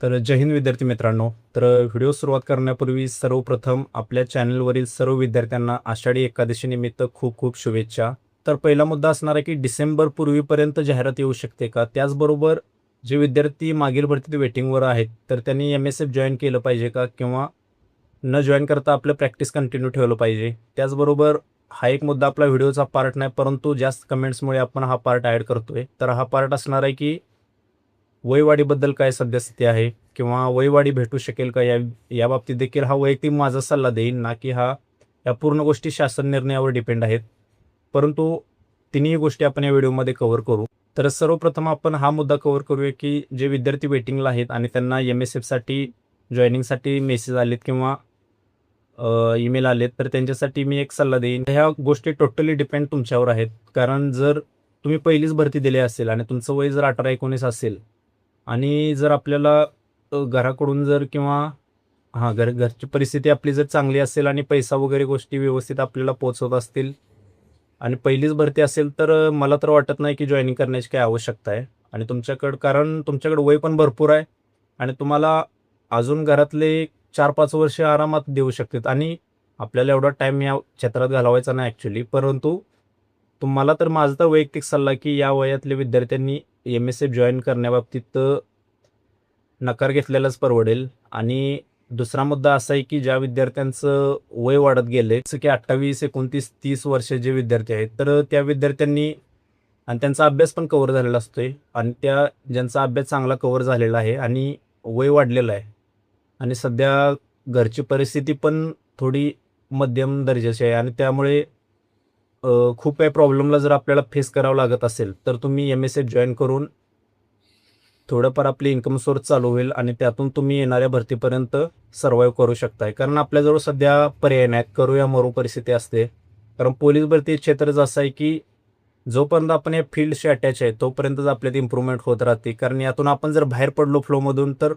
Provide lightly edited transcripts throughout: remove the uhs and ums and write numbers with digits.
तर जय हिंद विद्यार्थी मित्रांनो. तर व्हिडिओ सुरुवात करण्यापूर्वी सर्वप्रथम आपल्या चॅनलवरील सर्व विद्यार्थ्यांना आषाढी एकादशी निमित्त खूप खूप शुभेच्छा. तर पहिला मुद्दा असणार आहे की डिसेंबर पूर्वीपर्यंत जाहिरात येऊ शकते का? त्याचबरोबर जे विद्यार्थी मागील भरतीत वेटिंगवर आहेत तर त्यांनी MSF जॉईन केलं पाहिजे का, किंवा न जॉईन करता आपलं प्रॅक्टिस कंटिन्यू ठेवलं पाहिजे? त्याचबरोबर हा एक मुद्दा आपला व्हिडिओचा पार्ट नाही, परंतु जास्त कमेंट्समुळे आपण हा पार्ट ॲड करतोय. तर हा पार्ट असणार आहे की वयवाढीबद्दल काय सद्यस्थिती आहे, किंवा वयवाढी भेटू शकेल का, या बाबतीत देखील हा वैयक्तिक माझा सल्ला देईन, ना की या पूर्ण गोष्टी शासन निर्णयावर डिपेंड आहेत. परंतु तिन्ही गोष्टी आपण या व्हिडिओमध्ये कव्हर करू. तर सर्वप्रथम आपण हा मुद्दा कव्हर करूया की जे विद्यार्थी वेटिंगला आहेत आणि त्यांना MSFसाठी जॉईनिंगसाठी मेसेज आलेत किंवा ईमेल आलेत, तर त्यांच्यासाठी मी एक सल्ला देईन. ह्या गोष्टी टोटली डिपेंड तुमच्यावर आहेत. कारण जर तुम्ही पहिलीच भरती दिली असेल आणि तुमचं वय जर 18-19 असेल आणि जर आपल्याला घराकडून जर किंवा घरची परिस्थिती आपली जर चांगली असेल आणि पैसा वगैरे गोष्टी व्यवस्थित आपल्याला पोहोचवत असतील आणि पहिलीच भरती असेल, तर मला तर वाटत नाही की जॉईनिंग करण्याची काही आवश्यकता आहे. आणि कारण तुमच्याकडे वय पण भरपूर आहे आणि तुम्हाला अजून घरातले 4-5 वर्ष आरामात देऊ शकतात आणि आपल्याला एवढा टाईम या क्षेत्रात घालवायचा नाही ॲक्च्युली. परंतु तुम्हाला तर माझा तर वैयक्तिक सल्ला की या वयातल्या विद्यार्थ्यांनी MSF जॉईन करण्याबाबतीत नकार घेतलेलाच परवडेल. आणि दुसरा मुद्दा असा आहे की ज्या विद्यार्थ्यांचं वय वाढत गेले, जसं की 28, 29, 30 वर्ष जे विद्यार्थी आहेत, तर त्या विद्यार्थ्यांनी आणि त्यांचा अभ्यास पण कव्हर झालेला असतोय आणि ज्यांचा अभ्यास चांगला कव्हर झालेला आहे आणि वय वाढलेलं आहे आणि सध्या घरची परिस्थिती पण थोडी मध्यम दर्जाची आहे आणि त्यामुळे खूप काही प्रॉब्लेमला जर आपल्याला फेस करावं लागत असेल, तर तुम्ही MSF जॉईन करून थोडंफार आपली इन्कम सोर्स चालू होईल आणि त्यातून तुम्ही येणाऱ्या भरतीपर्यंत सर्व्हाइव्ह करू शकताय. कारण आपल्याजवळ सध्या पर्याय नाहीत, करू या मरू परिस्थिती असते. कारण पोलीस भरती क्षेत्रच असं आहे की जोपर्यंत आपण या फील्डशी अटॅच आहे तोपर्यंतच आपल्यात इम्प्रूव्हमेंट होत राहते. कारण यातून आपण जर बाहेर पडलो फ्लोमधून तर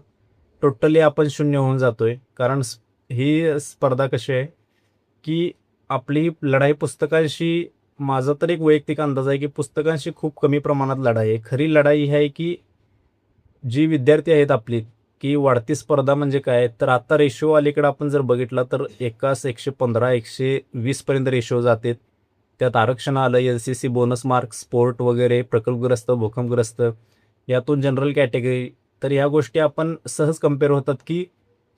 टोटली आपण शून्य होऊन जातोय. कारण ही स्पर्धा कशी आहे की आपली लढाई पुस्तकांशी, माझा तर एक वैयक्तिक अंदाज आहे की पुस्तकांशी खूप कमी प्रमाणात लढाई आहे. खरी लढाई ही आहे की जी विद्यार्थी आहेत आपली, की वाढती स्पर्धा म्हणजे काय, तर आता रेशो अलीकडे आपण जर बघितला तर एकास 115, 120 पर्यंत रेशो जाते. त्यात आरक्षण आलं, LCC बोनस मार्क, स्पोर्ट वगैरे, प्रकल्पग्रस्त, भूकंपग्रस्त, यातून जनरल कॅटेगरी. तर ह्या गोष्टी आपण सहज कम्पेअर होतात की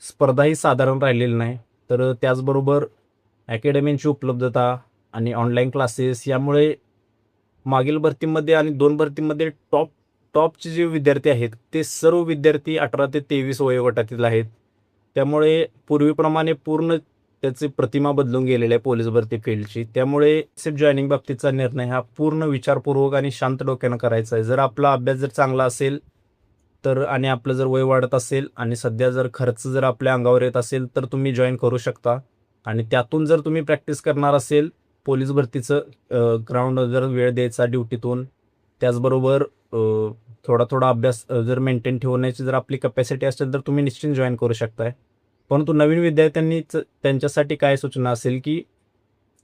स्पर्धा ही साधारण राहिलेली नाही. तर त्याचबरोबर अकॅडमींची उपलब्धता आणि ऑनलाईन क्लासेस यामुळे मागील भरतीमध्ये आणि 2 भरतीमध्ये टॉपचे जे विद्यार्थी आहेत ते सर्व विद्यार्थी 18 ते 23 वयोगटातील आहेत. त्यामुळे पूर्वीप्रमाणे पूर्ण त्याची प्रतिमा बदलून गेलेली आहे पोलीस भरती फील्डची. त्यामुळे सेफ जॉईनिंग बाबतीतचा निर्णय हा पूर्ण विचारपूर्वक आणि शांत डोक्यानं करायचा आहे. जर आपला अभ्यास जर चांगला असेल तर आणि आपलं जर वय वाढत असेल आणि सध्या जर खर्च जर आपल्या अंगावर येत असेल तर तुम्ही जॉईन करू शकता. आणि त्यातून जर तुम्ही प्रॅक्टिस करणार असेल पोलीस भरतीचं, ग्राउंड जर वेळ द्यायचा ड्युटीतून, त्याचबरोबर थोडा थोडा अभ्यास जर मेंटेन ठेवण्याची जर आपली कपॅसिटी असेल तर तुम्ही निश्चित जॉईन करू शकताय. परंतु नवीन विद्यार्थ्यांनीच त्यांच्यासाठी काय सूचना असेल की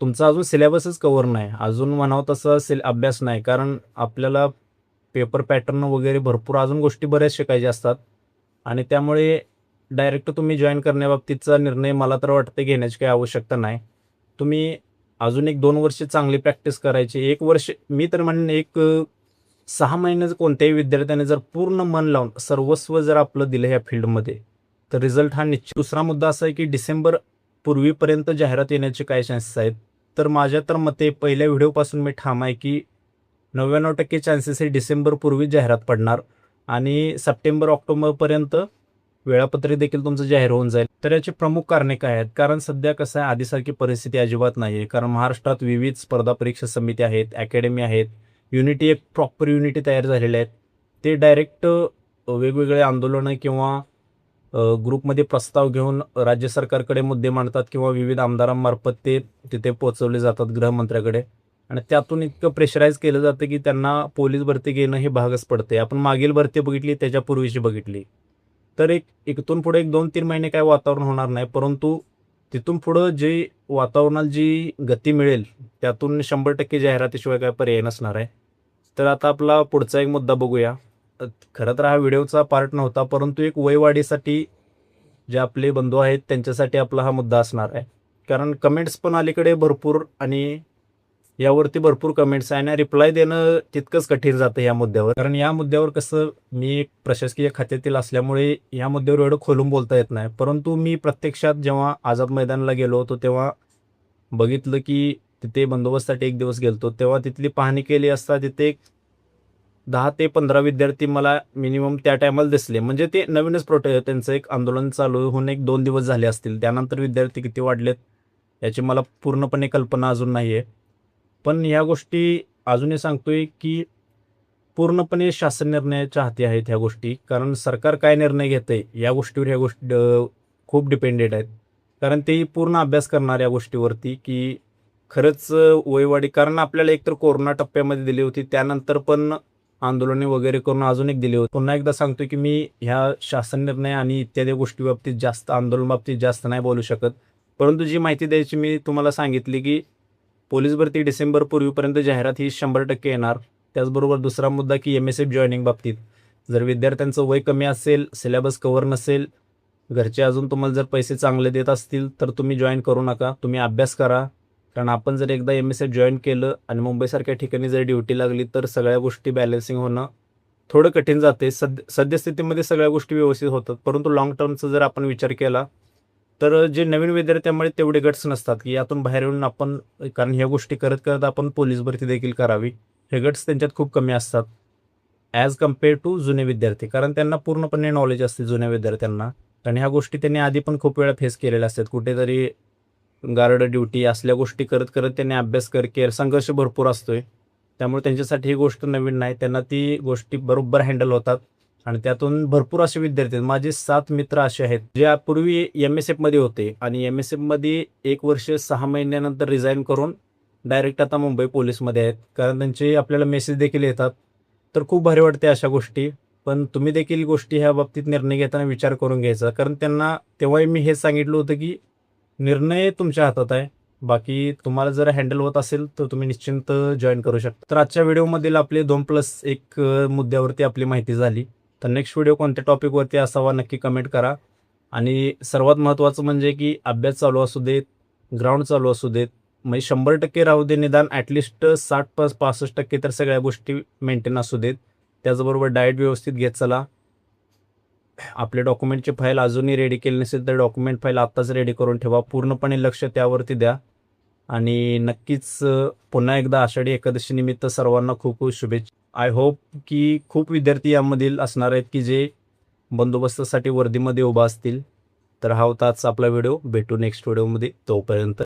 तुमचा अजून सिलेबसच कव्हर नाही, अजून म्हणावं तसं अभ्यास नाही. कारण आपल्याला पेपर पॅटर्न वगैरे भरपूर अजून गोष्टी बऱ्याच शिकायच्या असतात आणि त्यामुळे डायरेक्ट तुम्ही जॉईन करण्याबाबतीतचा निर्णय मला तर वाटतं घेण्याची काही आवश्यकता नाही. तुम्ही अजून 1-2 वर्ष चांगली प्रॅक्टिस करायची. 1 वर्ष मी तर म्हणेन, 6 महिन्याचं कोणत्याही विद्यार्थ्याने जर पूर्ण मन लावून सर्वस्व जर आपलं दिलं ह्या फील्डमध्ये, तर रिझल्ट हा निश्चित. दुसरा मुद्दा असा आहे की डिसेंबर पूर्वीपर्यंत जाहिरात येण्याचे काय चान्सेस आहेत, तर माझ्या तर मते पहिल्या व्हिडिओपासून मी ठाम आहे की 99% चान्सेस हे डिसेंबर पूर्वी जाहिरात पडणार आणि सप्टेंबर-ऑक्टोबरपर्यंत वेळापत्रक देखील तुमचं जाहीर होऊन जाईल. तर याची प्रमुख कारणे काय आहेत? कारण सध्या कसं आहे, आधीसारखी परिस्थिती अजिबात नाही आहे. कारण महाराष्ट्रात विविध स्पर्धा परीक्षा समिती आहेत, अकॅडमी आहेत, एक प्रॉपर युनिटी तयार झालेले आहेत. ते डायरेक्ट वेगवेगळे आंदोलनं किंवा ग्रुपमध्ये प्रस्ताव घेऊन राज्य सरकारकडे मुद्दे मांडतात किंवा विविध आमदारांमार्फत ते तिथे पोहोचवले जातात गृहमंत्र्याकडे आणि त्यातून इतकं प्रेशराईज केलं जातं की त्यांना पोलीस भरती घेणं हे भागच पडते. आपण मागील भरती बघितली, त्याच्यापूर्वीची बघितली, तर इथून पुढे 1-2-3 महिने काय वातावरण होणार नाही, परंतु तिथून पुढं जे वातावरणाला जी गती मिळेल त्यातून 100% जाहिरातीशिवाय काय पर्याय नसणार आहे. तर आता आपला पुढचा एक मुद्दा बघूया. खरं तर हा व्हिडिओचा पार्ट नव्हता, परंतु एक वयवाढीसाठी जे आपले बंधू आहेत त्यांच्यासाठी आपला हा मुद्दा असणार आहे. कारण कमेंट्स पण अलीकडे भरपूर आणि यावरती भरपूर कमेंट्स आहे आणि रिप्लाय देणं तितकंच कठीण जातं या मुद्द्यावर. कारण या मुद्द्यावर कसं मी एक प्रशासकीय खात्यातील असल्यामुळे या मुद्द्यावर एवढं खोलून बोलता येत नाही. परंतु मी प्रत्यक्षात जेव्हा आझाद मैदानला गेलो होतो तेव्हा बघितलं की तिथे बंदोबस्तासाठी एक दिवस गेलतो. तेव्हा तिथली पाहणी केली असता तिथे 10 ते 15 विद्यार्थी मला मिनिमम त्या टायमाला दिसले. म्हणजे ते नवीनच त्यांचं एक आंदोलन चालू होऊन 1-2 दिवस झाले असतील. त्यानंतर विद्यार्थी किती वाढलेत याची मला पूर्णपणे कल्पना अजून नाही आहे. पण ह्या गोष्टी अजूनही सांगतोय की पूर्णपणे शासन निर्णयाच्या हाती आहेत ह्या गोष्टी. कारण सरकार काय निर्णय घेतंय या गोष्टीवर ह्या गोष्टी खूप डिपेंडेड आहेत. कारण ते पूर्ण अभ्यास करणार या गोष्टीवरती की खरंच वयवाढी, कारण आपल्याला एकतर कोरोना टप्प्यामध्ये दिली होती, त्यानंतर पण आंदोलने वगैरे करून अजून एक दिली होती. पुन्हा एकदा सांगतोय की मी ह्या शासन निर्णय आणि इत्यादी गोष्टी बाबतीत जास्त, आंदोलन बाबतीत जास्त नाही बोलू शकत. परंतु जी माहिती द्यायची मी तुम्हाला सांगितली की पोलीस भरती डिसेंबर पूर्वीपर्यंत जाहिरात ही 100% येणार. त्याचबरोबर दुसरा मुद्दा की MSF जॉईनिंग बाबतीत जर विद्यार्थ्यांचं वय कमी असेल, सिलेबस कव्हर नसेल, घरचे अजून तुम्हाला जर पैसे चांगले देत असतील तर तुम्ही जॉईन करू नका. तुम्ही अभ्यास करा. कारण आपण जर एकदा MSF जॉईन केलं आणि मुंबईसारख्या ठिकाणी जर ड्युटी लागली तर सगळ्या गोष्टी बॅलन्सिंग होणं थोडं कठीण जाते. सद्यस्थितीमध्ये सगळ्या गोष्टी व्यवस्थित होतात, परंतु लाँग टर्मचा जर आपण विचार केला तर जे नवीन विद्यार्थ्यामुळे तेवढे गट्स नसतात की यातून बाहेर येऊन आपण, कारण ह्या गोष्टी करत करत आपण पोलीस भरती देखील करावी, हे गट्स त्यांच्यात खूप कमी असतात ॲज कम्पेअर टू जुने विद्यार्थी. कारण त्यांना पूर्णपणे नॉलेज असते जुन्या विद्यार्थ्यांना. आणि ह्या गोष्टी त्यांनी आधी पण खूप वेळा फेस केलेल्या असतात. कुठेतरी गार्ड ड्युटी असल्या गोष्टी करत करत त्यांनी अभ्यास केअर संघर्ष भरपूर असतोय. त्यामुळे त्यांच्यासाठी ही गोष्ट नवीन नाही. त्यांना ती गोष्टी बरोबर हँडल होतात आणि त्यातून भरपूर असे विद्यार्थी आहेत. माझे 7 मित्र असे आहेत जे यापूर्वी MSF मध्ये होते आणि MSF मध्ये 1 वर्ष 6 महिन्यानंतर रिझाईन करून डायरेक्ट आता मुंबई पोलीसमध्ये आहेत. कारण त्यांचे आपल्याला मेसेज देखील येतात. तर खूप भारी वाटते अशा गोष्टी. पण तुम्ही देखील गोष्टी ह्या बाबतीत निर्णय घेताना विचार करून घ्यायचा. कारण त्यांना तेव्हाही मी हे सांगितलं होतं की निर्णय तुमच्या हातात आहे. बाकी तुम्हाला जर हँडल होत असेल तर तुम्ही निश्चिंत जॉईन करू शकता. तर आजच्या व्हिडिओमधील आपले 2+1 मुद्द्यावरती आपली माहिती झाली. तर नेक्स्ट व्हिडिओ कोणत्या टॉपिकवरती असावा नक्की कमेंट करा. आणि सर्वात महत्त्वाचं म्हणजे की अभ्यास चालू असू देत, ग्राउंड चालू असू देत, म्हणजे 100% राहू दे, निदान ॲटलिस्ट 60-65% तर सगळ्या गोष्टी मेंटेन असू देत. त्याचबरोबर डाएट व्यवस्थित घेत चला. आपले डॉक्युमेंटची फाईल अजूनही रेडी केली नसेल तर डॉक्युमेंट फाईल आत्ताच रेडी करून ठेवा. पूर्णपणे लक्ष त्यावरती द्या. आणि नक्कीच पुन्हा एकदा आषाढी एकादशी निमित्त सर्वांना खूप खूप शुभेच्छा. आय होप की खूप विद्यार्थी यामधील असणार आहेत की जे बंदोबस्तासाठी वर्दीमध्ये उभा असतील. तर हा होता आजचा आपला व्हिडिओ. भेटू नेक्स्ट व्हिडिओमध्ये. तोपर्यंत